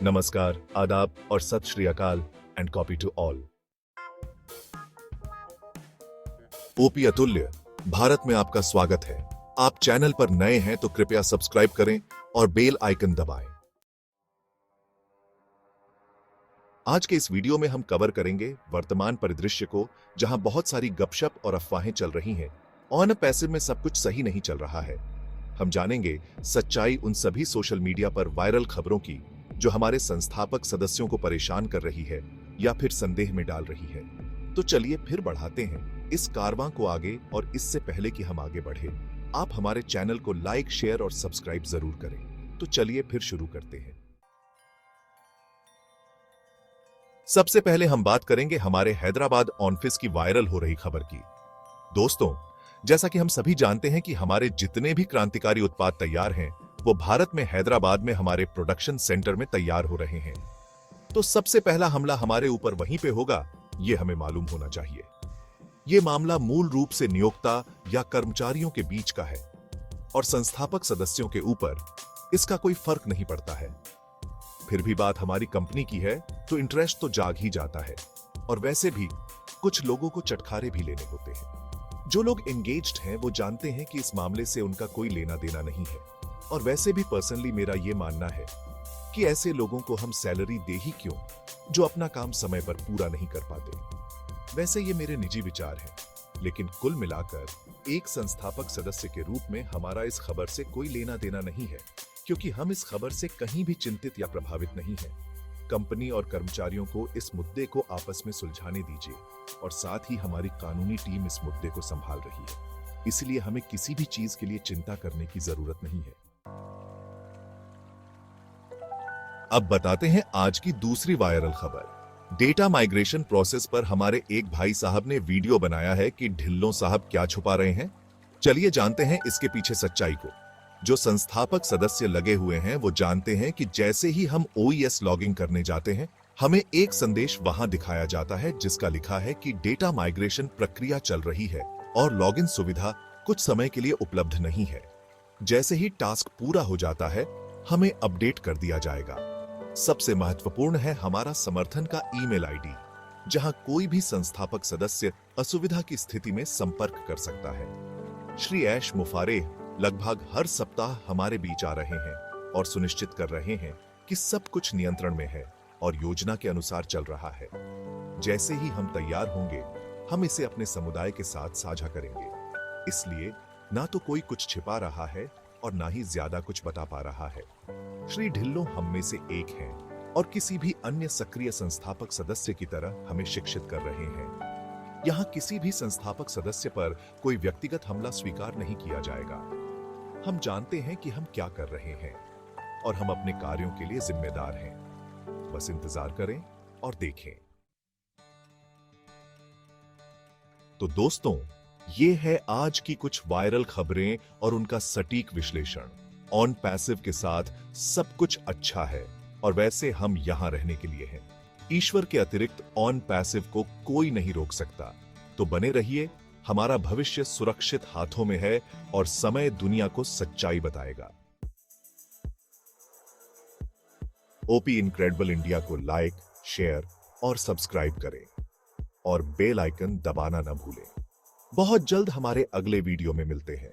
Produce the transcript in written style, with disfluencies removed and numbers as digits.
नमस्कार, आदाब और Sat Shri Akal and copy to all. OP Atulya, Bharat में आपका स्वागत है। आप चैनल पर नए हैं तो कृपया सब्सक्राइब करें और बेल आइकन दबाएं। आज के इस वीडियो में हम कवर करेंगे वर्तमान परिदृश्य को, जहां बहुत सारी गपशप और अफवाहें चल रही हैं। ऑन पैसिव में सब कुछ सही नहीं चल रहा है। हम जानेंगे सच्चाई उन सभी सोशल मीडिया पर वायरल खबरों की जो हमारे संस्थापक सदस्यों को परेशान कर रही है या फिर संदेह में डाल रही है। तो चलिए फिर बढ़ाते हैं इस कारवां को आगे, और इससे पहले कि हम आगे बढ़े, आप हमारे चैनल को लाइक, शेयर और सब्सक्राइब जरूर करें। तो चलिए फिर शुरू करते हैं। सबसे पहले हम बात करेंगे हमारे हैदराबाद ऑफिस की वायरल हो रही खबर की। दोस्तों, जैसा कि हम सभी जानते हैं कि हमारे जितने भी क्रांतिकारी उत्पाद तैयार हैं वो भारत में हैदराबाद में हमारे प्रोडक्शन सेंटर में तैयार हो रहे हैं। तो सबसे पहला हमला हमारे ऊपर वहीं पे होगा, ये हमें मालूम होना चाहिए। ये मामला मूल रूप से नियोक्ता या कर्मचारियों के बीच का है और संस्थापक सदस्यों के ऊपर इसका कोई फर्क नहीं पड़ता है। फिर भी बात हमारी कंपनी की है तो इंटरेस्ट तो जाग ही जाता है, और वैसे भी कुछ लोगों को चटखारे भी लेने होते हैं। जो लोग एंगेज्ड हैं वो जानते हैं कि इस मामले से उनका कोई लेना देना नहीं है, और वैसे भी पर्सनली मेरा ये मानना है कि ऐसे लोगों को हम सैलरी दे ही क्यों जो अपना काम समय पर पूरा नहीं कर पाते। वैसे ये मेरे निजी विचार हैं, लेकिन कुल मिलाकर एक संस्थापक सदस्य के रूप में हमारा इस खबर से कोई लेना देना नहीं है, क्योंकि हम इस खबर से कहीं भी चिंतित या प्रभावित नहीं हैं। कंपनी और कर्मचारियों को इस मुद्दे को आपस में सुलझाने दीजिए, और साथ ही हमारी कानूनी टीम इस मुद्दे को संभाल रही है, इसलिए हमें किसी भी चीज के लिए चिंता करने की जरूरत नहीं है। अब बताते हैं आज की दूसरी वायरल खबर। डेटा माइग्रेशन प्रोसेस पर हमारे एक भाई साहब ने वीडियो बनाया है कि ढिल्लों साहब क्या छुपा रहे हैं। चलिए जानते हैं इसके पीछे सच्चाई को। जो संस्थापक सदस्य लगे हुए हैं वो जानते हैं कि जैसे ही हम OES लॉगिंग करने जाते हैं, हमें एक संदेश वहां दिखाया जाता है जिसका लिखा है कि डेटा माइग्रेशन प्रक्रिया चल रही है और लॉगिन सुविधा कुछ समय के लिए उपलब्ध नहीं है। जैसे ही टास्क पूरा हो जाता है, हमें अपडेट कर दिया जाएगा। सबसे महत्वपूर्ण है हमारा समर्थन का ईमेल आईडी, जहां कोई भी संस्थापक सदस्य असुविधा की स्थिति में संपर्क कर सकता है। श्री ऐश मुफारेह लगभग हर सप्ताह हमारे बीच आ रहे हैं और सुनिश्चित कर रहे हैं कि सब कुछ नियंत्रण में है और योजना के अनुसार चल रहा है। जैसे ही हम तैयार होंगे, हम इसे अपने समुदाय के साथ साझा करेंगे। इसलिए ना तो कोई कुछ छिपा रहा है और ना ही ज्यादा कुछ बता पा रहा है। श्री ढिल्लों हम में से एक हैं और किसी भी अन्य सक्रिय संस्थापक सदस्य की तरह हमें शिक्षित कर रहे हैं। यहाँ किसी भी संस्थापक सदस्य पर कोई व्यक्तिगत हमला स्वीकार नहीं किया जाएगा। हम जानते हैं कि हम क्या कर रहे हैं और हम अपने कार्यों के लिए जिम्मेदार हैं। बस इंतजार करें और देखें। तो दोस्तों, ये है आज की कुछ वायरल खबरें और उनका सटीक विश्लेषण। ऑन पैसिव के साथ सब कुछ अच्छा है, और वैसे हम यहां रहने के लिए हैं। ईश्वर के अतिरिक्त ऑन पैसिव को कोई नहीं रोक सकता। तो बने रहिए, हमारा भविष्य सुरक्षित हाथों में है और समय दुनिया को सच्चाई बताएगा। ओपी इनक्रेडिबल इंडिया को लाइक, शेयर और सब्सक्राइब करें, और बेल आइकन दबाना न भूलें। बहुत जल्द हमारे अगले वीडियो में मिलते हैं।